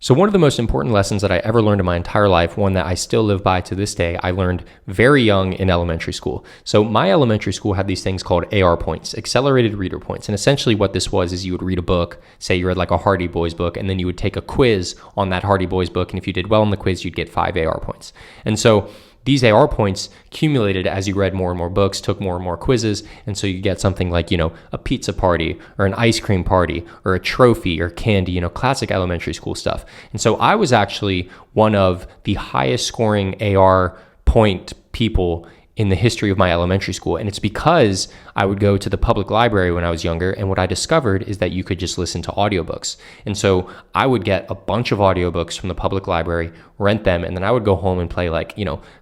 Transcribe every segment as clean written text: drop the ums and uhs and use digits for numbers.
So one of the most important lessons that I ever learned in my entire life, one that I still live by to this day, I learned very young in elementary school. So my elementary school had these things called AR points, accelerated reader points. And essentially what this was is you would read a book, say you read like a Hardy Boys book, and then you would take a quiz on that Hardy Boys book. And if you did well in the quiz, you'd get 5 AR points. And so these AR points accumulated as you read more and more books, took more and more quizzes, and so you get something like, a pizza party or an ice cream party or a trophy or candy, classic elementary school stuff. And so I was actually one of the highest scoring AR point people in the history of my elementary school. And it's because I would go to the public library when I was younger, and what I discovered is that you could just listen to audiobooks. And so I would get a bunch of audiobooks from the public library, rent them, and then I would go home and play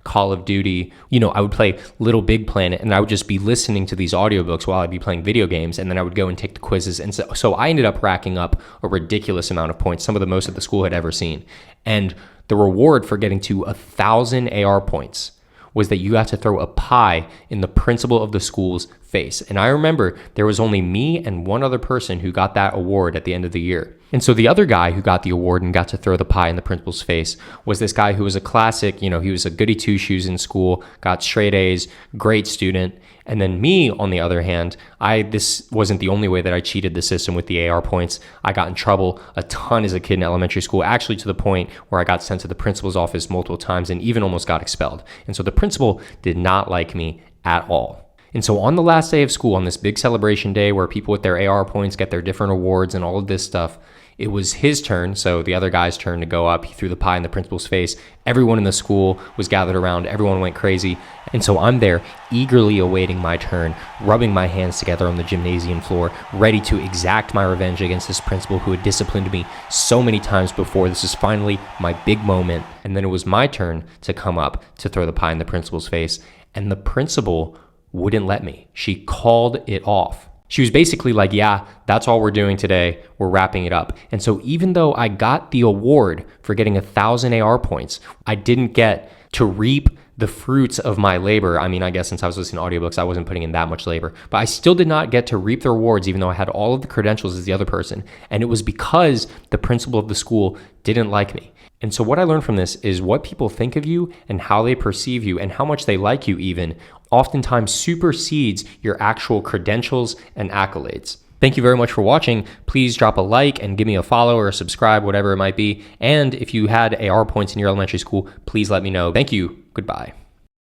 Call of Duty. I would play Little Big Planet, and I would just be listening to these audiobooks while I'd be playing video games, and then I would go and take the quizzes. And so I ended up racking up a ridiculous amount of points, some of the most that the school had ever seen. And the reward for getting to 1,000 AR points was that you got to throw a pie in the principal of the school's face. And I remember there was only me and one other person who got that award at the end of the year. And so the other guy who got the award and got to throw the pie in the principal's face was this guy who was a classic, he was a goody two-shoes in school, got straight A's, great student. And then me, on the other hand, this wasn't the only way that I cheated the system with the AR points. I got in trouble a ton as a kid in elementary school, actually to the point where I got sent to the principal's office multiple times and even almost got expelled. And so the principal did not like me at all. And so on the last day of school, on this big celebration day where people with their AR points get their different awards and all of this stuff, it was his turn, so the other guy's turn to go up. He threw the pie in the principal's face. Everyone in the school was gathered around. Everyone went crazy. And so I'm there eagerly awaiting my turn, rubbing my hands together on the gymnasium floor, ready to exact my revenge against this principal who had disciplined me so many times before. This is finally my big moment. And then it was my turn to come up to throw the pie in the principal's face. And the principal wouldn't let me. She called it off. She was basically like, yeah, that's all we're doing today. We're wrapping it up. And so even though I got the award for getting 1,000 AR points, I didn't get to reap the fruits of my labor. I mean, I guess since I was listening to audiobooks, I wasn't putting in that much labor, but I still did not get to reap the rewards, even though I had all of the credentials as the other person. And it was because the principal of the school didn't like me. And so what I learned from this is what people think of you and how they perceive you and how much they like you even oftentimes supersedes your actual credentials and accolades. Thank you very much for watching. Please drop a like and give me a follow or a subscribe, whatever it might be. And if you had AR points in your elementary school, please let me know. Thank you. Goodbye.